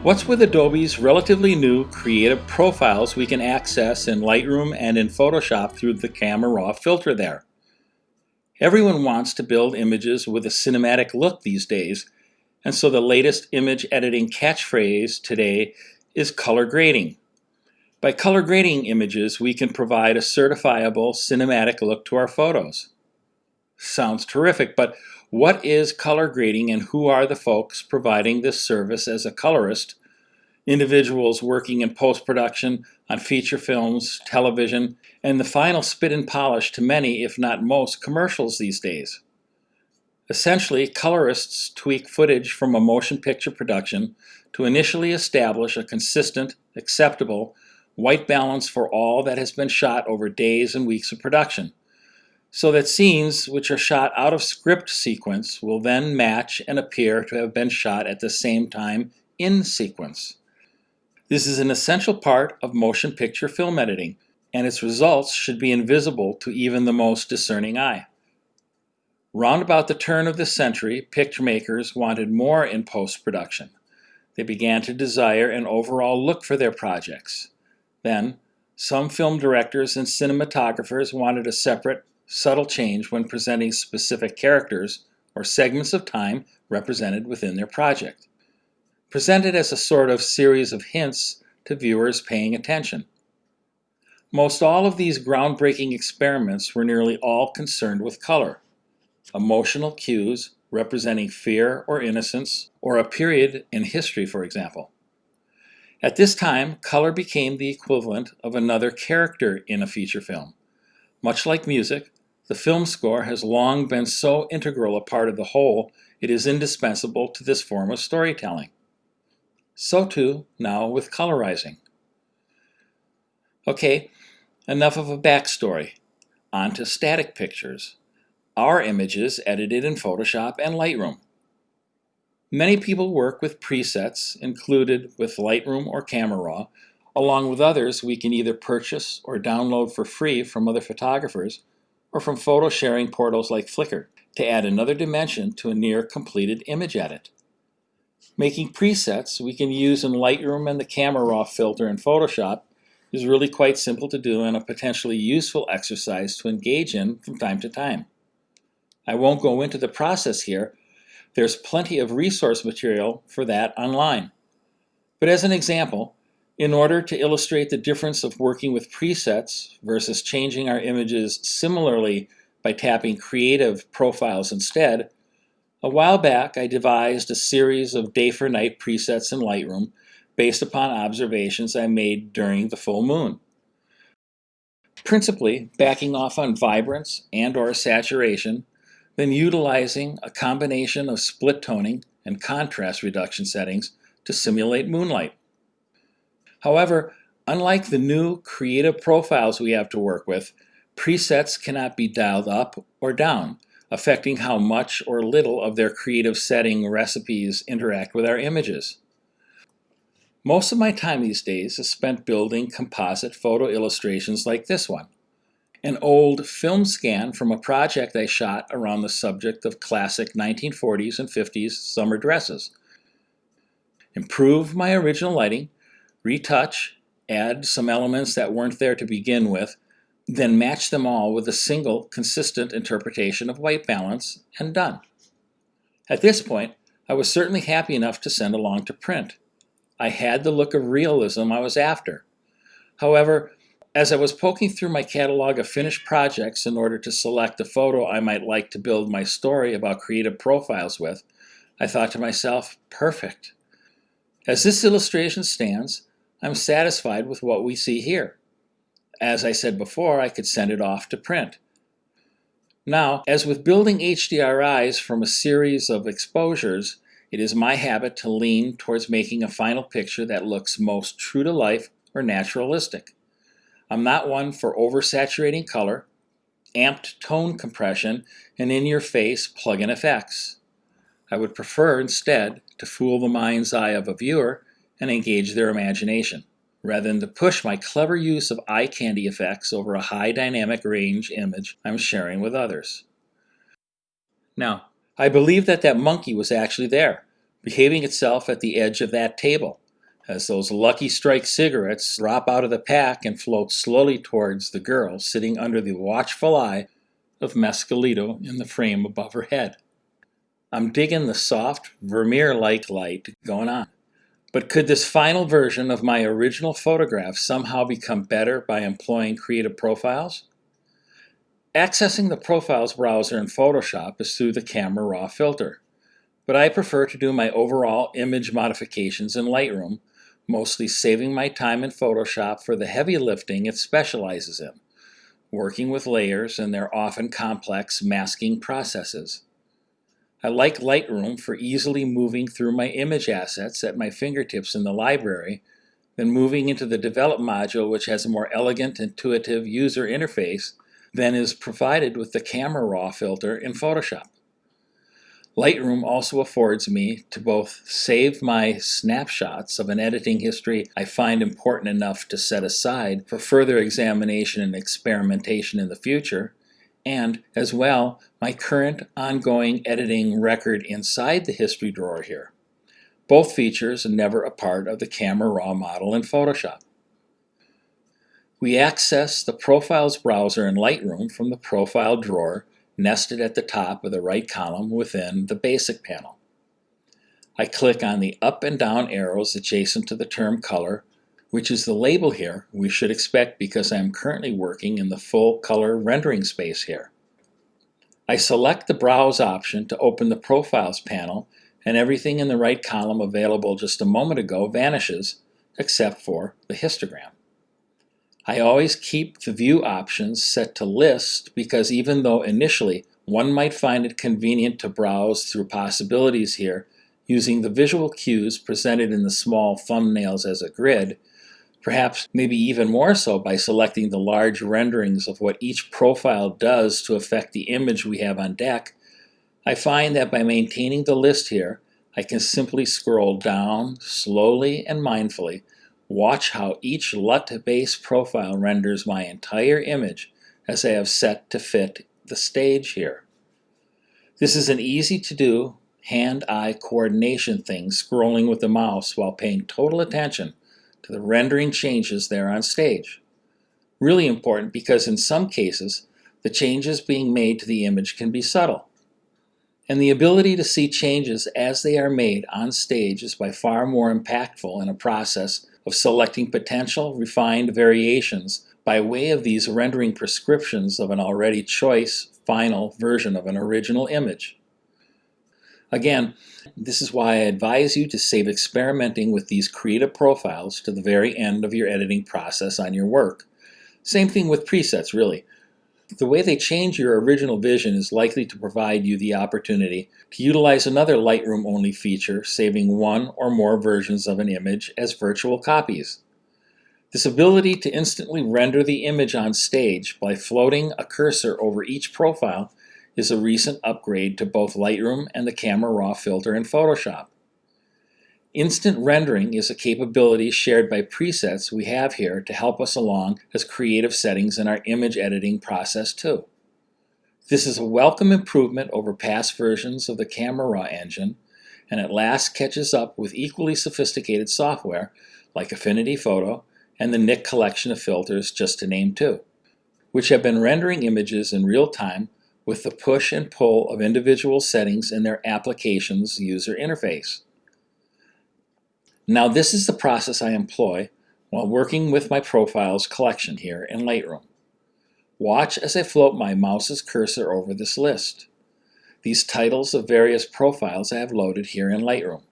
What's with Adobe's relatively new creative profiles we can access in Lightroom and in Photoshop through the Camera Raw filter there? Everyone wants to build images with a cinematic look these days, and so the latest image editing catchphrase today is color grading. By color grading images, we can provide a certifiable cinematic look to our photos. Sounds terrific, but what is color grading and who are the folks providing this service as a colorist? Individuals working in post-production on feature films, television, and the final spit and polish to many, if not most, commercials these days. Essentially, colorists tweak footage from a motion picture production to initially establish a consistent, acceptable, white balance for all that has been shot over days and weeks of production, so that scenes which are shot out of script sequence will then match and appear to have been shot at the same time in sequence. This is an essential part of motion picture film editing, and its results should be invisible to even the most discerning eye. Round about the turn of the century, picture makers wanted more in post-production. They began to desire an overall look for their projects. Then, some film directors and cinematographers wanted a separate, subtle change when presenting specific characters or segments of time represented within their project, presented as a sort of series of hints to viewers paying attention. Most all of these groundbreaking experiments were nearly all concerned with color, emotional cues representing fear or innocence, or a period in history, for example. At this time, color became the equivalent of another character in a feature film. Much like music, the film score has long been so integral a part of the whole, it is indispensable to this form of storytelling. So too now with colorizing. Okay, enough of a backstory. On to static pictures. Our images edited in Photoshop and Lightroom. Many people work with presets included with Lightroom or Camera Raw, along with others we can either purchase or download for free from other photographers or from photo sharing portals like Flickr to add another dimension to a near completed image edit. Making presets we can use in Lightroom and the Camera Raw filter in Photoshop is really quite simple to do and a potentially useful exercise to engage in from time to time. I won't go into the process here. There's plenty of resource material for that online. But as an example, in order to illustrate the difference of working with presets versus changing our images similarly by tapping creative profiles instead, a while back I devised a series of day for night presets in Lightroom based upon observations I made during the full moon. Principally backing off on vibrance and/or saturation, then utilizing a combination of split toning and contrast reduction settings to simulate moonlight. However, unlike the new creative profiles we have to work with, presets cannot be dialed up or down, affecting how much or little of their creative setting recipes interact with our images. Most of my time these days is spent building composite photo illustrations like this one, an old film scan from a project I shot around the subject of classic 1940s and 50s summer dresses. Improve my original lighting, retouch, add some elements that weren't there to begin with, then match them all with a single, consistent interpretation of white balance, and done. At this point, I was certainly happy enough to send along to print. I had the look of realism I was after. However, as I was poking through my catalog of finished projects in order to select a photo I might like to build my story about creative profiles with, I thought to myself, perfect. As this illustration stands, I'm satisfied with what we see here. As I said before, I could send it off to print. Now, as with building HDRIs from a series of exposures, it is my habit to lean towards making a final picture that looks most true to life or naturalistic. I'm not one for oversaturating color, amped tone compression, and in-your-face plug-in effects. I would prefer instead to fool the mind's eye of a viewer and engage their imagination, rather than to push my clever use of eye candy effects over a high dynamic range image I'm sharing with others. Now, I believe that monkey was actually there, behaving itself at the edge of that table. as those Lucky Strike cigarettes drop out of the pack and float slowly towards the girl sitting under the watchful eye of Mescalito in the frame above her head. I'm digging the soft, Vermeer-like light going on. But could this final version of my original photograph somehow become better by employing creative profiles? Accessing the Profiles browser in Photoshop is through the Camera Raw filter, but I prefer to do my overall image modifications in Lightroom, mostly saving my time in Photoshop for the heavy lifting it specializes in, working with layers and their often complex masking processes. I like Lightroom for easily moving through my image assets at my fingertips in the library, then moving into the Develop module, which has a more elegant, intuitive user interface than is provided with the Camera Raw filter in Photoshop. Lightroom also affords me to both save my snapshots of an editing history I find important enough to set aside for further examination and experimentation in the future, and, as well, my current ongoing editing record inside the history drawer here. Both features are never a part of the Camera Raw model in Photoshop. We access the Profiles browser in Lightroom from the Profile drawer nested at the top of the right column within the Basic panel. I click on the up and down arrows adjacent to the term color, which is the label here we should expect because I am currently working in the full color rendering space here. I select the Browse option to open the Profiles panel, and everything in the right column available just a moment ago vanishes, except for the histogram. I always keep the View options set to List because even though initially one might find it convenient to browse through possibilities here using the visual cues presented in the small thumbnails as a grid, perhaps maybe even more so by selecting the large renderings of what each profile does to affect the image we have on deck, I find that by maintaining the list here, I can simply scroll down slowly and mindfully, watch how each LUT base profile renders my entire image as I have set to fit the stage here. This is an easy to do hand-eye coordination thing, scrolling with the mouse while paying total attention to the rendering changes there on stage. Really important because in some cases, the changes being made to the image can be subtle. And the ability to see changes as they are made on stage is by far more impactful in a process of selecting potential refined variations by way of these rendering prescriptions of an already choice final version of an original image. Again, this is why I advise you to save experimenting with these creative profiles to the very end of your editing process on your work. Same thing with presets, really. The way they change your original vision is likely to provide you the opportunity to utilize another Lightroom-only feature, saving one or more versions of an image as virtual copies. This ability to instantly render the image on stage by floating a cursor over each profile is a recent upgrade to both Lightroom and the Camera Raw filter in Photoshop. Instant rendering is a capability shared by presets we have here to help us along as creative settings in our image editing process too. This is a welcome improvement over past versions of the Camera Raw engine, and at last catches up with equally sophisticated software like Affinity Photo and the Nik collection of filters, just to name two, which have been rendering images in real time with the push and pull of individual settings in their application's user interface. Now this is the process I employ while working with my profiles collection here in Lightroom. Watch as I float my mouse's cursor over this list. These titles of various profiles I have loaded here in Lightroom.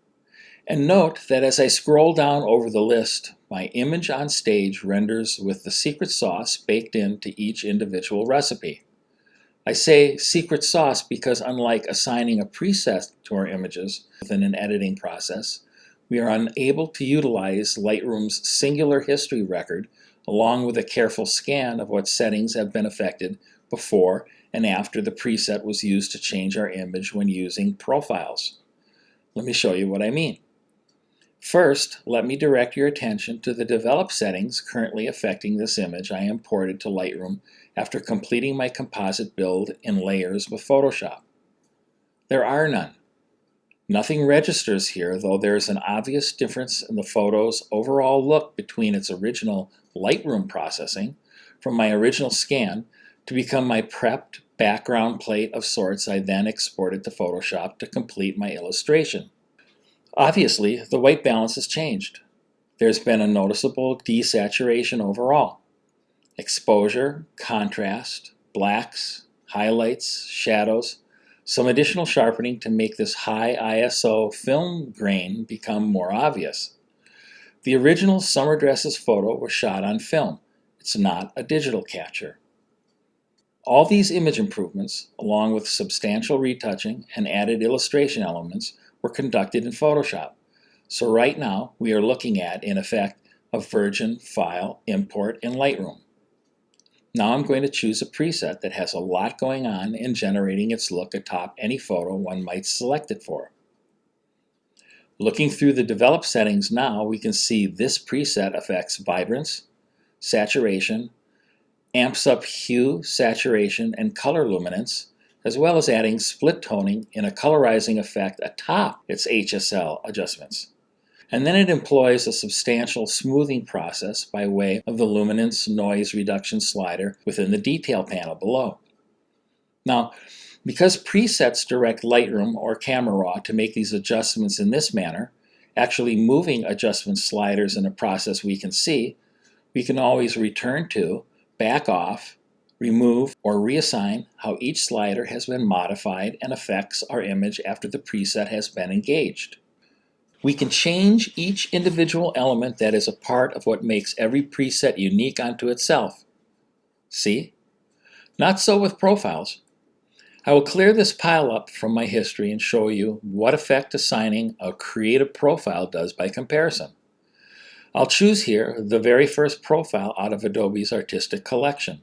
And note that as I scroll down over the list, my image on stage renders with the secret sauce baked into each individual recipe. I say secret sauce because unlike assigning a preset to our images within an editing process, we are unable to utilize Lightroom's singular history record along with a careful scan of what settings have been affected before and after the preset was used to change our image when using profiles. Let me show you what I mean. First, let me direct your attention to the Develop settings currently affecting this image I imported to Lightroom after completing my composite build in layers with Photoshop. There are none. Nothing registers here, though there's an obvious difference in the photo's overall look between its original Lightroom processing from my original scan to become my prepped background plate of sorts I then exported to Photoshop to complete my illustration. Obviously, the white balance has changed. There's been a noticeable desaturation overall. Exposure, contrast, blacks, highlights, shadows, some additional sharpening to make this high ISO film grain become more obvious. The original Summer Dresses photo was shot on film. It's not a digital capture. All these image improvements, along with substantial retouching and added illustration elements, were conducted in Photoshop. So right now, we are looking at, in effect, a virgin file import in Lightroom. Now I'm going to choose a preset that has a lot going on in generating its look atop any photo one might select it for. Looking through the develop settings now, we can see this preset affects vibrance, saturation, amps up hue, saturation, and color luminance, as well as adding split toning in a colorizing effect atop its HSL adjustments. And then it employs a substantial smoothing process by way of the luminance noise reduction slider within the detail panel below. Now, because presets direct Lightroom or Camera Raw to make these adjustments in this manner, actually moving adjustment sliders in a process we can see, we can always return to, back off, remove, or reassign how each slider has been modified and affects our image after the preset has been engaged. We can change each individual element that is a part of what makes every preset unique unto itself. See? Not so with profiles. I will clear this pile up from my history and show you what effect assigning a creative profile does by comparison. I'll choose here the very first profile out of Adobe's artistic collection.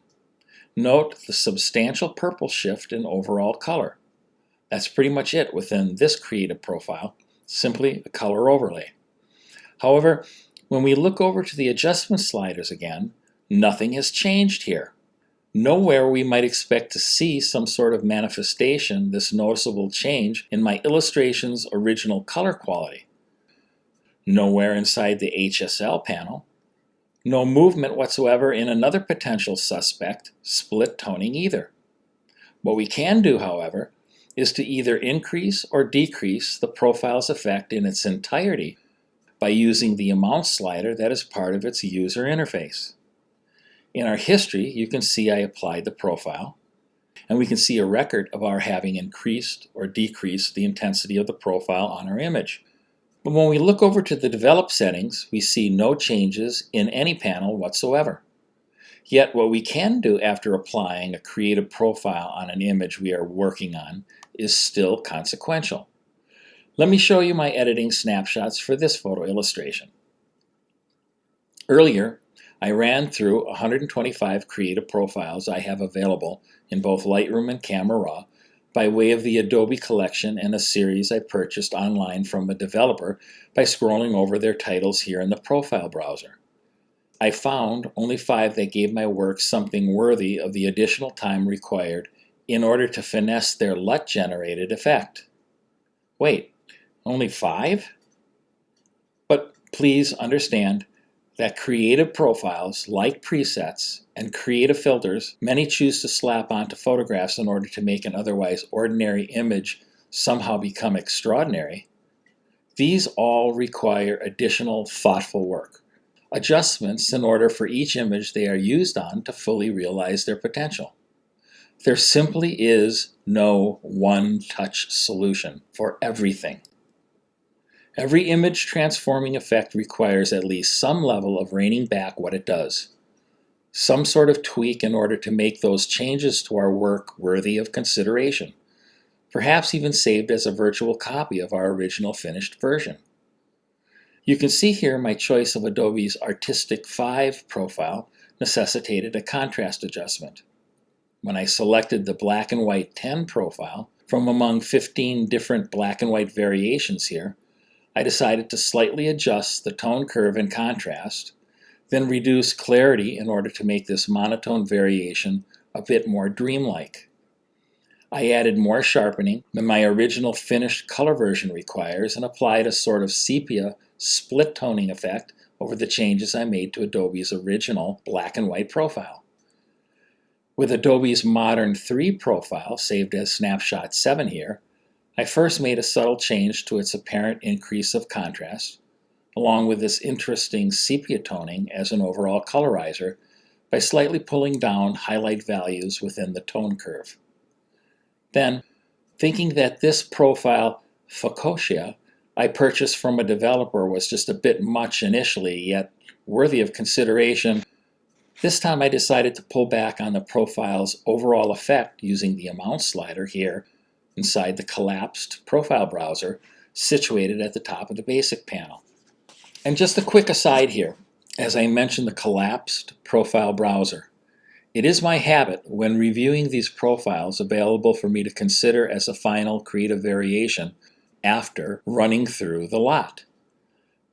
Note the substantial purple shift in overall color. That's pretty much it within this creative profile. Simply a color overlay. However, when we look over to the adjustment sliders again, nothing has changed here. Nowhere we might expect to see some sort of manifestation, this noticeable change in my illustration's original color quality. Nowhere inside the HSL panel. No movement whatsoever in another potential suspect, split toning either. What we can do, however, is to either increase or decrease the profile's effect in its entirety by using the amount slider that is part of its user interface. In our history, you can see I applied the profile, and we can see a record of our having increased or decreased the intensity of the profile on our image. But when we look over to the develop settings, we see no changes in any panel whatsoever. Yet what we can do after applying a creative profile on an image we are working on is still consequential. Let me show you my editing snapshots for this photo illustration. Earlier, I ran through 125 creative profiles I have available in both Lightroom and Camera Raw by way of the Adobe collection and a series I purchased online from a developer by scrolling over their titles here in the profile browser. I found only 5 that gave my work something worthy of the additional time required in order to finesse their LUT-generated effect. Wait, only 5? But please understand that creative profiles, like presets and creative filters, many choose to slap onto photographs in order to make an otherwise ordinary image somehow become extraordinary. These all require additional thoughtful work. Adjustments in order for each image they are used on to fully realize their potential. There simply is no one-touch solution for everything. Every image transforming effect requires at least some level of reining back what it does. Some sort of tweak in order to make those changes to our work worthy of consideration. Perhaps even saved as a virtual copy of our original finished version. You can see here my choice of Adobe's Artistic 5 profile necessitated a contrast adjustment. When I selected the Black and White 10 profile from among 15 different black and white variations here, I decided to slightly adjust the tone curve and contrast, then reduce clarity in order to make this monotone variation a bit more dreamlike. I added more sharpening than my original finished color version requires and applied a sort of sepia split toning effect over the changes I made to Adobe's original black and white profile. With Adobe's Modern 3 profile, saved as Snapshot 7 here, I first made a subtle change to its apparent increase of contrast, along with this interesting sepia toning as an overall colorizer, by slightly pulling down highlight values within the tone curve. Then, thinking that this profile, Photoshop, I purchased from a developer was just a bit much initially, yet worthy of consideration, this time I decided to pull back on the profile's overall effect using the amount slider here inside the collapsed profile browser situated at the top of the basic panel. And just a quick aside here, as I mentioned the collapsed profile browser. It is my habit when reviewing these profiles available for me to consider as a final creative variation after running through the lot.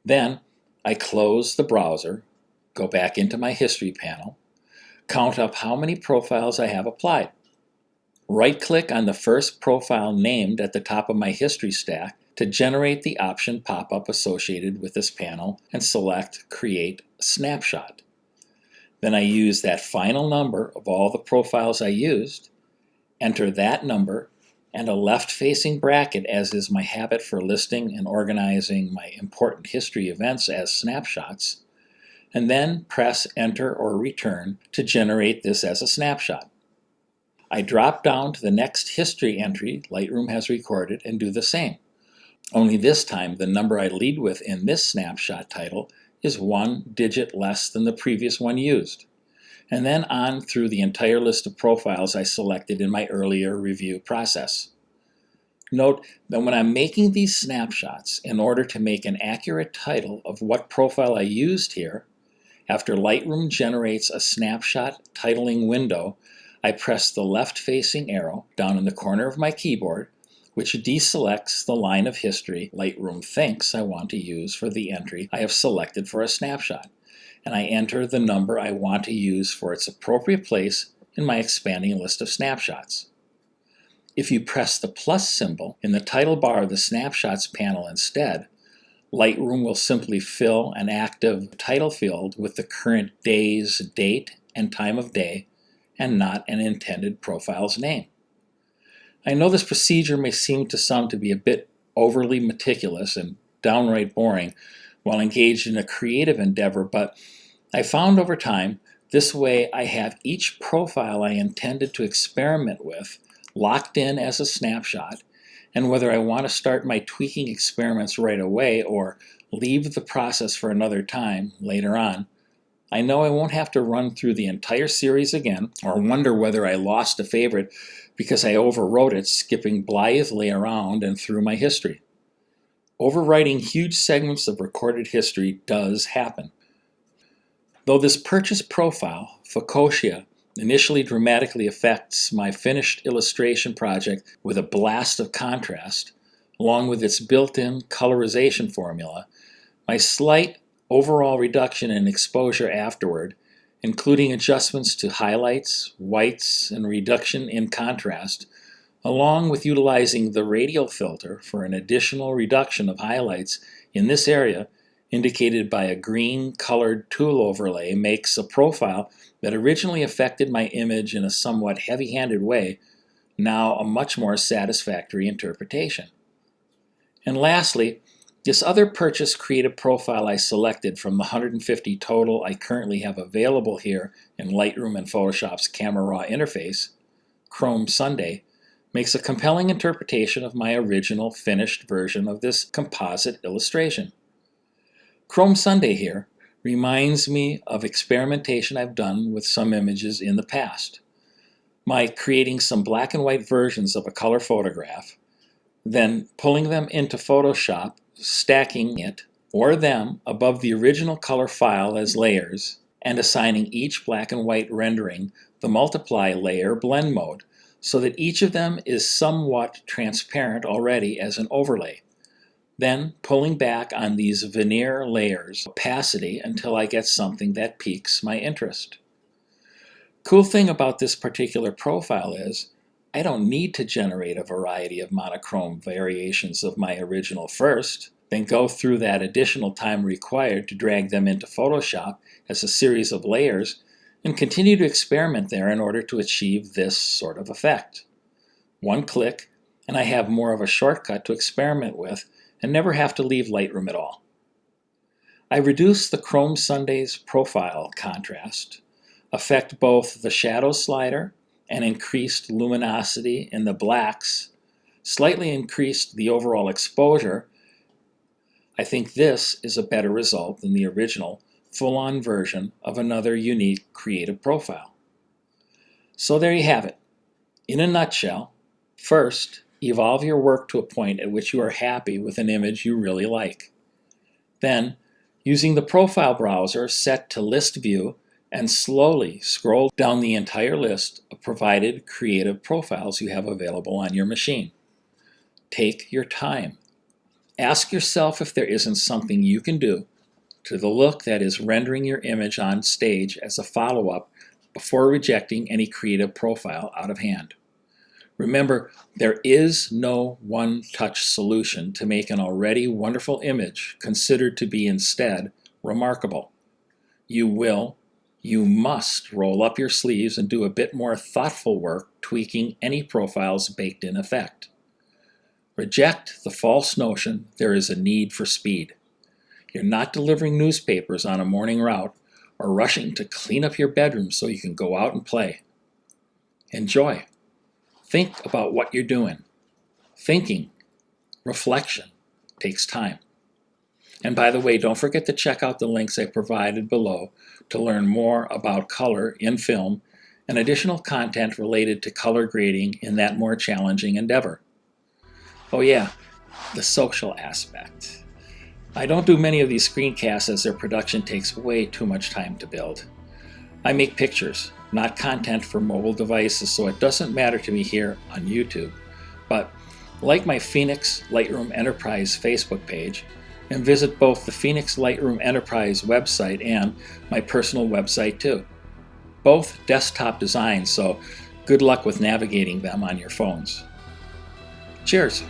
Then I close the browser, go back into my history panel, count up how many profiles I have applied. Right-click on the first profile named at the top of my history stack to generate the option pop-up associated with this panel and select Create Snapshot. Then I use that final number of all the profiles I used, enter that number, and a left-facing bracket as is my habit for listing and organizing my important history events as snapshots, and then press Enter or Return to generate this as a snapshot. I drop down to the next history entry Lightroom has recorded and do the same. Only this time the number I lead with in this snapshot title is 1 digit less than the previous one used, and then on through the entire list of profiles I selected in my earlier review process. Note that when I'm making these snapshots, in order to make an accurate title of what profile I used here, after Lightroom generates a snapshot titling window, I press the left-facing arrow down in the corner of my keyboard, which deselects the line of history Lightroom thinks I want to use for the entry I have selected for a snapshot, and I enter the number I want to use for its appropriate place in my expanding list of snapshots. If you press the plus symbol in the title bar of the Snapshots panel instead, Lightroom will simply fill an active title field with the current day's date and time of day, and not an intended profile's name. I know this procedure may seem to some to be a bit overly meticulous and downright boring while engaged in a creative endeavor, but I found over time this way I have each profile I intended to experiment with locked in as a snapshot, and whether I want to start my tweaking experiments right away or leave the process for another time later on, I know I won't have to run through the entire series again or wonder whether I lost a favorite because I overwrote it skipping blithely around and through my history. Overwriting huge segments of recorded history does happen. Though this purchase profile, Fukoshia, initially dramatically affects my finished illustration project with a blast of contrast, along with its built-in colorization formula, my slight overall reduction in exposure afterward, including adjustments to highlights, whites, and reduction in contrast, along with utilizing the radial filter for an additional reduction of highlights in this area, indicated by a green colored tool overlay, makes a profile that originally affected my image in a somewhat heavy-handed way now a much more satisfactory interpretation. And lastly, this other purchase creative profile I selected from the 150 total I currently have available here in Lightroom and Photoshop's Camera Raw interface, Chrome Sunday, makes a compelling interpretation of my original finished version of this composite illustration. Chrome Sunday here reminds me of experimentation I've done with some images in the past. My creating some black and white versions of a color photograph, then pulling them into Photoshop, stacking it or them above the original color file as layers, and assigning each black and white rendering the multiply layer blend mode so that each of them is somewhat transparent already as an overlay. Then pulling back on these veneer layers opacity until I get something that piques my interest. Cool thing about this particular profile is I don't need to generate a variety of monochrome variations of my original first, then go through that additional time required to drag them into Photoshop as a series of layers and continue to experiment there in order to achieve this sort of effect. One click, and I have more of a shortcut to experiment with and never have to leave Lightroom at all. I reduced the Chrome Sunday's profile contrast, affect both the shadow slider and increased luminosity in the blacks, slightly increased the overall exposure. I think this is a better result than the original full-on version of another unique creative profile. So there you have it. In a nutshell, first, evolve your work to a point at which you are happy with an image you really like. Then, using the profile browser set to list view, and slowly scroll down the entire list of provided creative profiles you have available on your machine. Take your time. Ask yourself if there isn't something you can do to the look that is rendering your image on stage as a follow-up before rejecting any creative profile out of hand. Remember, there is no one-touch solution to make an already wonderful image considered to be instead remarkable. You must roll up your sleeves and do a bit more thoughtful work tweaking any profile's baked-in effect. Reject the false notion there is a need for speed. You're not delivering newspapers on a morning route or rushing to clean up your bedroom so you can go out and play. Enjoy. Think about what you're doing. Thinking, reflection, takes time. And by the way, don't forget to check out the links I provided below to learn more about color in film and additional content related to color grading in that more challenging endeavor. Oh yeah, the social aspect. I don't do many of these screencasts as their production takes way too much time to build. I make pictures, not content for mobile devices, so it doesn't matter to me here on YouTube. But like my Phoenix Lightroom Enterprise Facebook page, and visit both the Phoenix Lightroom Enterprise website and my personal website too. Both desktop designs, so good luck with navigating them on your phones. Cheers!